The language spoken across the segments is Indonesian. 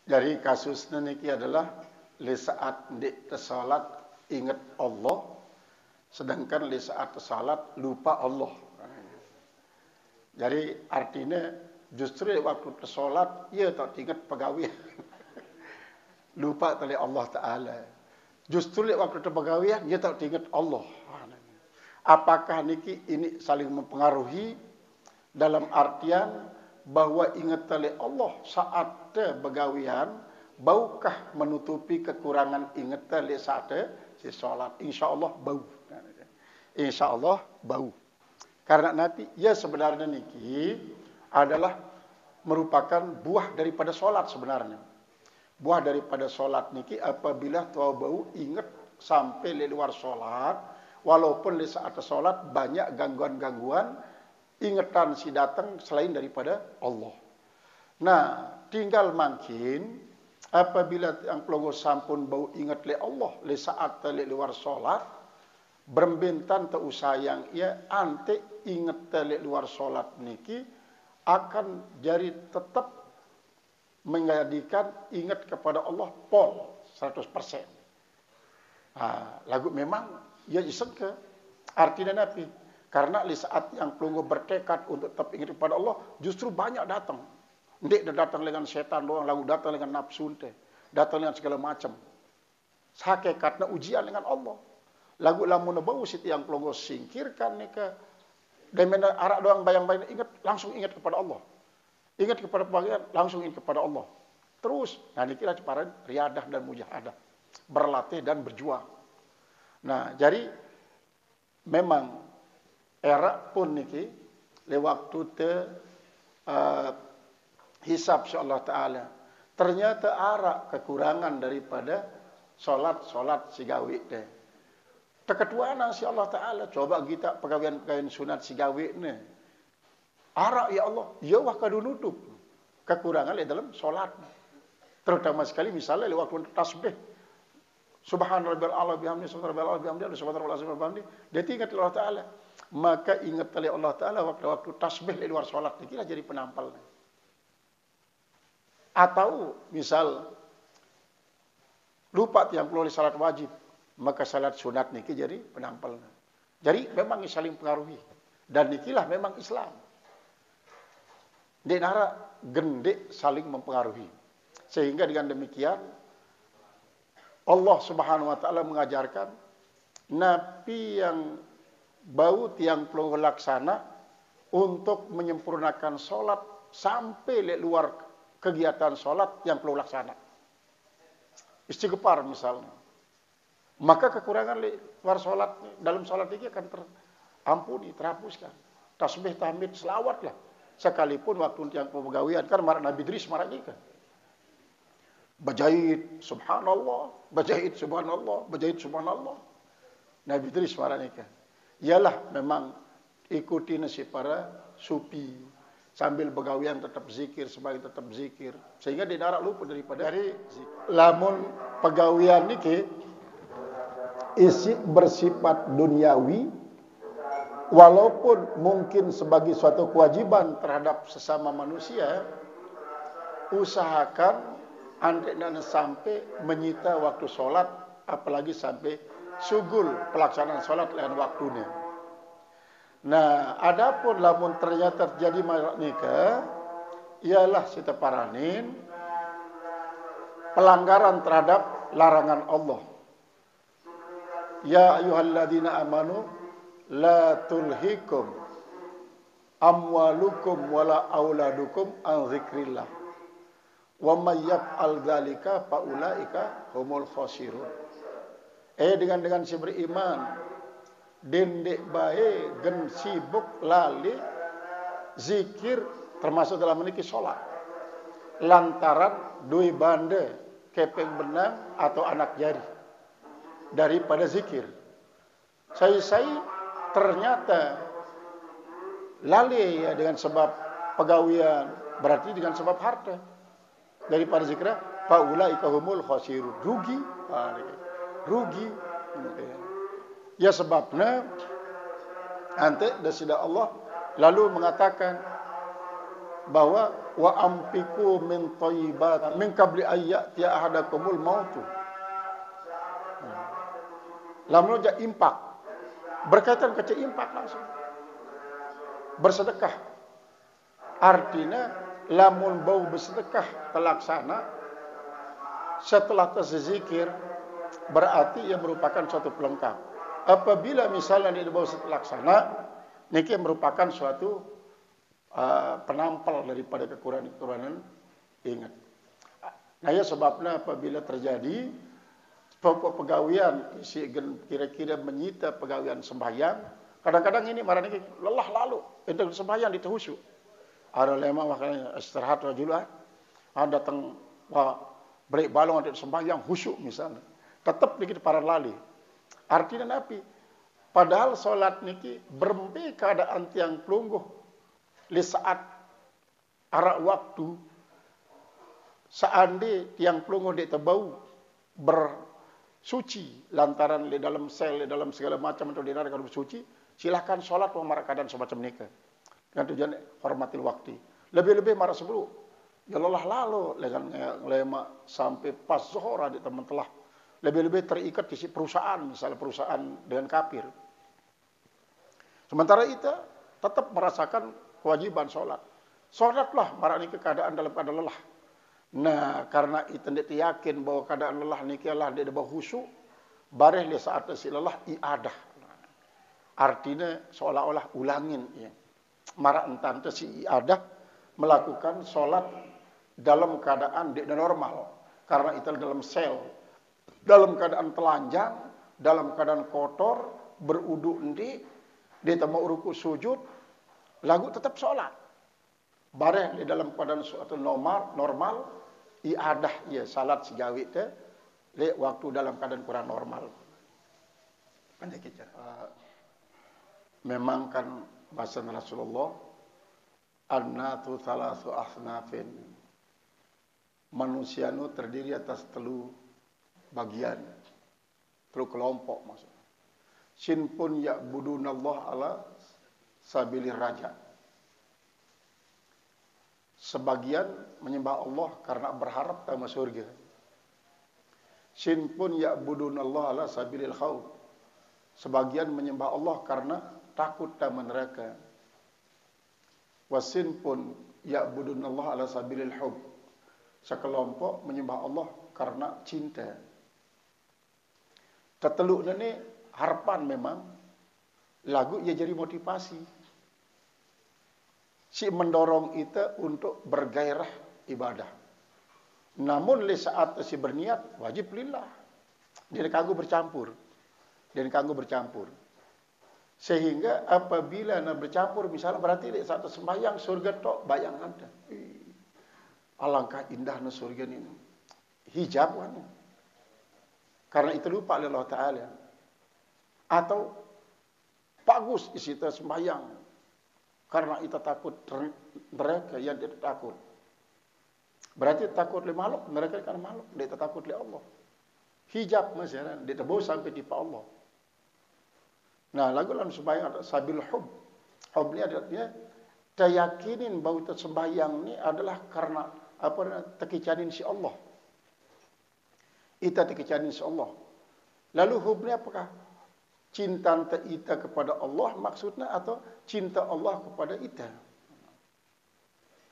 Jadi kasusnya niki adalah li saat ndik salat ingat Allah, sedangkan li saat salat lupa Allah. Jadi artinya justru waktu tersolat ia tak ingat pegawai. Lupa tali Allah Ta'ala. Justru waktu terpegawai dia tak ingat Allah. Apakah niki ini saling mempengaruhi dalam artian bahwa ingat tali Allah saat begawian baukah menutupi kekurangan ingat tali saat si salat? Insyaallah bau. Insyaallah bau. Karena nanti ya sebenarnya niki adalah merupakan buah daripada solat sebenarnya. Buah daripada solat niki apabila tahu bau ingat sampai di luar solat, walaupun di saat solat banyak gangguan-gangguan, ingatan si datang selain daripada Allah. Nah, tinggal makin apabila yang pelongo sampun bau ingat le Allah le saat le luar solat, berbentan tak usah yang ia ante ingat le luar solat niki akan jadi tetap menjadikan ingat kepada Allah pol 100%. Lagu memang ia iseng ke artinya nabi. Karena di saat yang pelunggu bertekad untuk tetap ingat kepada Allah, justru banyak datang. Ndik datang dengan setan doang, lalu datang dengan nafsu teh, datang dengan segala macam. Hakikatnya ujian dengan Allah. Lagu lamun bau siti yang pelunggu singkirkan nih ke dan arak doang bayang-bayang ingat langsung ingat kepada Allah. Ingat kepada bagian langsung ingat kepada Allah. Terus, nah ini kira para riadah dan mujahadah, berlatih dan berjuang. Nah, jadi memang era pun niki le waktu te hisab insyaallah taala ternyata arak kekurangan daripada solat sigawi teh. Teketuana si Allah taala coba kita pegawaian sunat sigawi ne. Arak ya Allah, ya wah kadu nutup kekurangan di dalam solat. Terutama sekali misalnya di waktu tasbih. Subhanallah Allah bihamdi, subhanallah bihamdi, subhanallah bihamdi. Dia ingat Allah taala. Maka ingat oleh Allah taala waktu tasbih di luar solat ini jadi penampal. Atau misal lupa tiang keluar salat wajib, maka salat sunat niki jadi penampal. Jadi memang saling pengaruhi dan nikilah memang Islam. Di nara gende saling mempengaruhi. Sehingga dengan demikian Allah Subhanahu wa taala mengajarkan nabi yang bau tiang pelongo laksana untuk menyempurnakan solat sampai le luar kegiatan solat yang pelongo laksana. Istighfar misalnya. Maka kekurangan le luar solat dalam solat ini akan terampuni, terhapuskan. Tasbih, tahmid, selawat lah. Sekalipun waktu tiang pegawaian kan marah Nabi Idris marah jika. Bajait subhanallah, bajait subhanallah, bajait subhanallah. Nabi Idris marah jika. Ialah memang ikuti nasi para sufi sambil begawian tetap zikir sebagai tetap zikir sehingga didarak lupa daripada dari lamun pegawian niki isi bersifat duniawi walaupun mungkin sebagai suatu kewajiban terhadap sesama manusia usahakan andai sampai menyita waktu solat apalagi sampai sugul pelaksanaan solat lain waktunya. Nah, adapun lamun ternyata terjadi marak nikah, ialah kita paranin pelanggaran terhadap larangan Allah. Ya ayyuhalladzina amanu la tulhikum amwalukum wala auladukum an dzikrillah. Wa may yaf'al dzalika fa ulaika humul khasirun. Dengan si beriman dendek bae gen sibuk lali zikir termasuk dalam meniki solat lantaran dui bande kepeng benang atau anak jari daripada zikir saya ternyata lali ya dengan sebab pegawian berarti dengan sebab harta daripada zikir faulaika humul khasirun rugi ya sebabnya ante dasida Allah lalu mengatakan bahwa wa ampiku min thayyibat min qabli ayyati ahadakumul mautu. Lamun ja impak. Berkaitan ke impak langsung. Bersedekah. Artinya lamun bau bersedekah terlaksana setelah terzikir berarti ia merupakan suatu pelengkap. Apabila misalnya dia bau terlaksana, niki merupakan suatu penampal daripada kekurangan-kekurangan ingat. Nah ya sebabnya apabila terjadi pegawaian isi kira-kira menyita pegawaian sembahyang, kadang-kadang ini marah ini lelah lalu untuk sembahyang di khusyuk. Ada lema makanya istirahat rajulah, datang break balong untuk sembahyang khusyuk misalnya, tetap dikit para lali. Artinya napi, padahal solat niki berempi keadaan tiang pelungguh li saat arak waktu seandi tiang pelungguh di tebau bersuci lantaran di dalam sel, di dalam segala macam atau di neraka bersuci, silahkan solat memarah keadaan semacam nikah dengan tujuan hormatil waktu. Lebih-lebih marah sebelum ya lelah lalu dengan lema sampai pas zuhur di teman telah lebih-lebih terikat di perusahaan, misalnya perusahaan dengan kafir. Sementara itu tetap merasakan kewajiban sholat. Sholatlah marah ini keadaan dalam keadaan lelah. Nah, karena itu dia yakin bahwa keadaan lelah ini adalah dia bawa khusyuk, bareh di saat si lelah iadah. Artinya seolah-olah ulangin ya. Marah entan si iadah melakukan sholat dalam keadaan dia normal. Karena itu dalam sel, dalam keadaan telanjang, dalam keadaan kotor, beruduk dia mau ruku sujud, lagu tetap sholat. Bareh di dalam keadaan suatu normal, iadah ya salat sejawi itu, waktu dalam keadaan kurang normal. Memang kan bahasa Rasulullah, annatu thalathu asnafin. Manusia itu terdiri atas telu bagian, telu kelompok maksudnya. Sinpun ya'budunallah ala sabilir raja. Sebagian menyembah Allah karena berharap sama surga. Sinpun ya'budunallah ala sabilil khawf. Sebagian menyembah Allah karena takut sama neraka. Wasinpun ya'budunallah ala sabilil hub. Sekelompok menyembah Allah karena cinta. Keteluk ini harapan memang lagu ia jadi motivasi. Si mendorong itu untuk bergairah ibadah. Namun di saat si berniat wajib lillah. Dia kanggo bercampur. Sehingga apabila nak bercampur misalnya berarti di saat sembahyang surga tok bayangan dah. Alangkah indahnya surga ini. Hijab kan. Karena itu lupa oleh Allah Ta'ala. Atau bagus isi kita sembahyang. Karena itu takut mereka yang tidak takut. Berarti takut oleh makhluk. Mereka kan makhluk. Dia takut oleh Allah. Hijab masalah. Dia terbawa sampai di Allah. Nah lagu dalam sembahyang ada sabil hub. Hub ini adalah keyakinin bahwa itu sembahyang ini adalah karena tekicanin si Allah. Ita tekicanin si Allah. Lalu hubnya apakah? Cinta ita kepada Allah maksudnya atau cinta Allah kepada ita?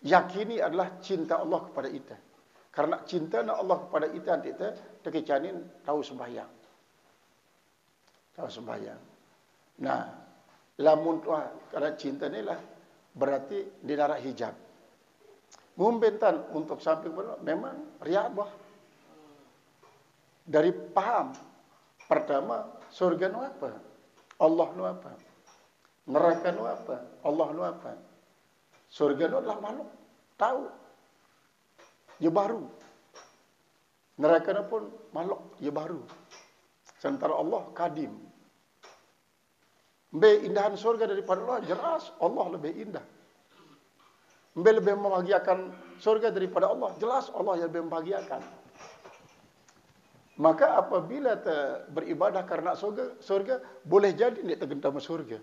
Yakini adalah cinta Allah kepada ita. Karena cinta Allah kepada ita tekicanin tahu sembahyang. Nah, lamun karena cinta inilah berarti di darah hijab. Mumbentan untuk samping memang riyadhah. Dari paham pertama surga nu apa? Allah nu apa? Neraka nu apa? Allah nu apa? Surga nu adalah makhluk tahu. Ya baru. Neraka nu pun makhluk ya baru. Sementara Allah kadim. Lebih indahan surga daripada Allah jelas Allah lebih indah. Lebih membahagiakan surga daripada Allah. Jelas Allah yang lebih membahagiakan. Maka apabila beribadah karena surga boleh jadi tidak tergentam surga.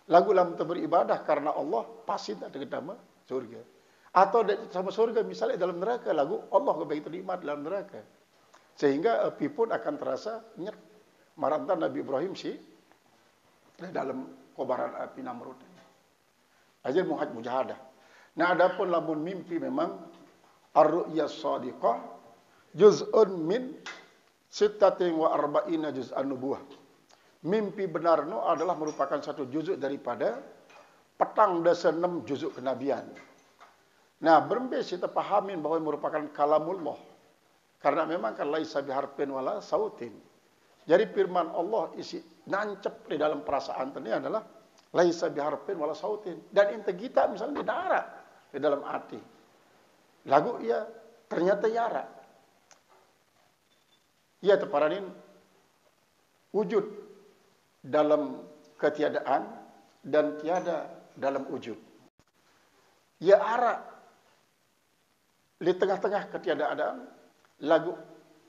Lagu lam beribadah karena Allah pasti tak tergentam surga. Atau sama surga misalnya dalam neraka, lagu Allah begitu nikmat dalam neraka. Sehingga api pun akan terasa nyet. Marantan Nabi Ibrahim sih dalam kobaran api Namrud. Ajal mujahadah. Nah, adapun lamun mimpi memang ar-ru'ya shadiqah juz'un min sittatin wa arba'ina juz'an nubuwah. Mimpi benar no adalah merupakan satu juzuk daripada petang dasa 6 juzuk kenabian. Nah, berembes kita pahamin bahwa merupakan kalamullah. Karena memang kan laisa biharfin wala sautin. Jadi firman Allah isi nancep di dalam perasaan tadi adalah laisa biharfin wala sautin. Dan inti kita misalnya di darat, di dalam hati. Lagu ya ternyata yara. Ya teparanin wujud dalam ketiadaan dan tiada dalam wujud. Ya ara di tengah-tengah ketiadaan lagu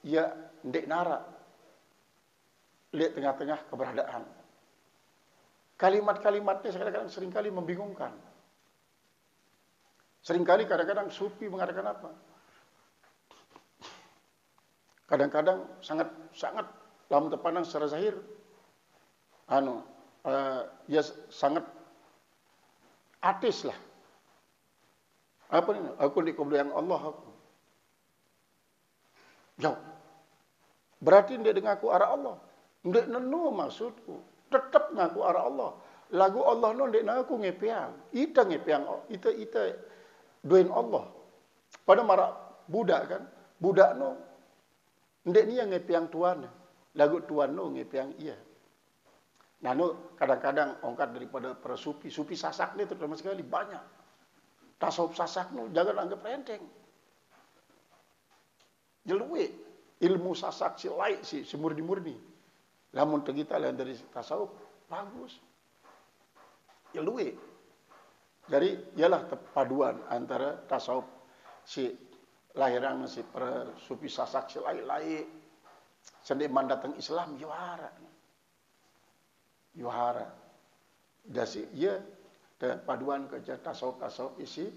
ya ndek nara di tengah-tengah keberadaan. Kalimat-kalimatnya kadang-kadang seringkali membingungkan. Seringkali kadang-kadang sufi mengatakan apa? Kadang-kadang sangat dalam terpandang secara zahir ya sangat ateis lah. Apa ini? Aku di kemuliaan Allah aku. Jauh. Berarti dia ngaku arah Allah. Dia nenu maksudku. Tetap ngaku arah Allah. Lagu Allah no dia ngaku ngepiang. Ita ngepiang. Ita doain Allah. Pada marah budak kan. Budak no. Dia ni yang ngepiang Tuhan. Lagu Tuhan no ngepiang iya. Nah no kadang-kadang ongkat daripada para sufi. Sufi sasak ni terutama sekali banyak. Tasawuf sasak no jangan anggap enteng. Jelui ilmu sasak si laik si murni-murni. Lamun kita lihat dari tasawuf bagus. Jelui. Jadi ialah paduan antara tasawuf si lahiran si para sufi sasak si laik-laik. Sendiman datang Islam yuhara. Yuhara. Jadi ya dan paduan kerja tasawuf isi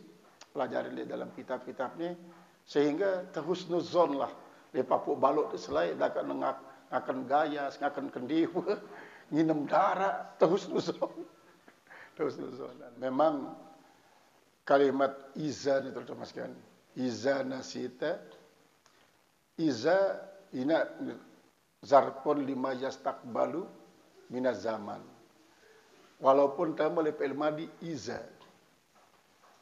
pelajari di dalam kitab-kitab ni sehingga terhusnuzon lah di papuk baluk selai akan gaya akan kendiu nginem darah terhusnuzon memang kalimat iza ni terutama sekali iza nasita iza ina zarpun lima yastaqbalu minaz zaman. Walaupun tambah lepel madi iza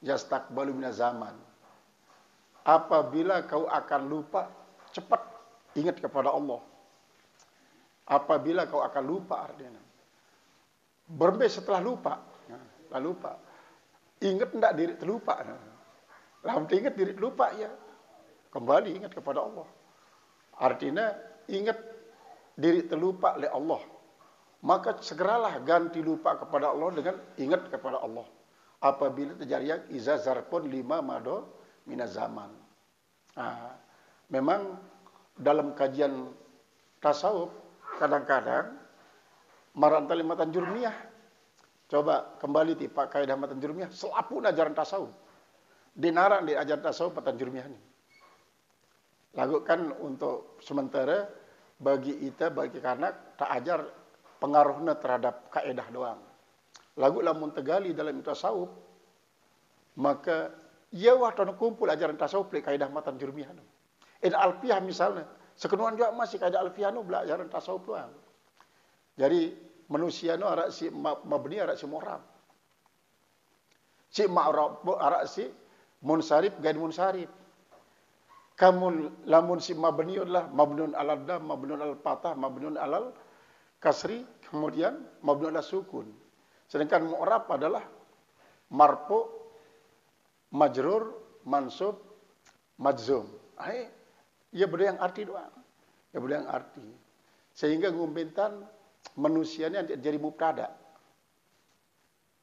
yastaqbalu minaz zaman. Apabila kau akan lupa, cepat ingat kepada Allah. Apabila kau akan lupa artinya. Berbe setelah lupa. Lah lupa. Ingat enggak diri terlupa. Lah ingat diri terlupa ya. Kembali ingat kepada Allah. Artinya ingat diri terlupa oleh Allah. Maka segeralah ganti lupa kepada Allah dengan ingat kepada Allah. Apabila terjadi yang iza zarpun lima mado minaz zaman. Memang dalam kajian tasawuf kadang-kadang marantal matan jurmiyah. Coba kembali pak kaidah matan jurmiyah selapun ajaran tasawuf. Dinarang di ajaran tasawuf matan jurmiyah ini. Lagu kan untuk sementara bagi kita bagi kanak tak ajar pengaruhnya terhadap kaedah doang. Lagu lamun tegali dalam tasawuf, maka ia waktu kumpul ajaran tasawuf le kaedah matan jurmiyah. Alfiyah misalnya, sekenuan juga masih kaedah alfiyah no belajaran tasawuf doang. Jadi manusia no arak si mabni arak si mu'rab. Si ma'rab arak si munsarif gain munsarif. Kamun lamun si mabni adalah mabnun alal dam, mabnun al patah, mabnun alal kasri, kemudian mabni ala sukun. Sedangkan mu'rab adalah marfu, majrur, mansub, majzum. Ia beda yang arti doang. Ia beda yang arti. Sehingga ngumpentan manusia ini jadi mubtada.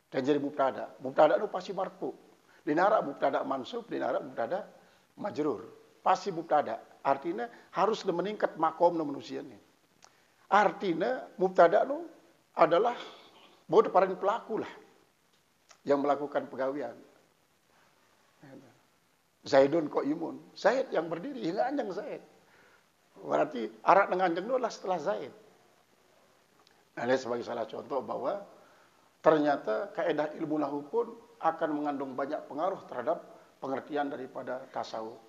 Dan jadi mubtada. Mubtada itu pasti marfu. Dinara mubtada mansub, dinara mubtada majrur. Pasti mubtada. Artinya harus meningkat makom manusia ini. Artinya mubtada itu adalah bahwa para pelaku lah yang melakukan pegawaian. Zaidun kok imun. Zaid yang berdiri hingga anjang Zaid. Berarti arak dengan anjang itu adalah setelah Zaid. Nah, ini sebagai salah contoh bahwa ternyata kaidah ilmu nahwu pun akan mengandung banyak pengaruh terhadap pengertian daripada tasawuf.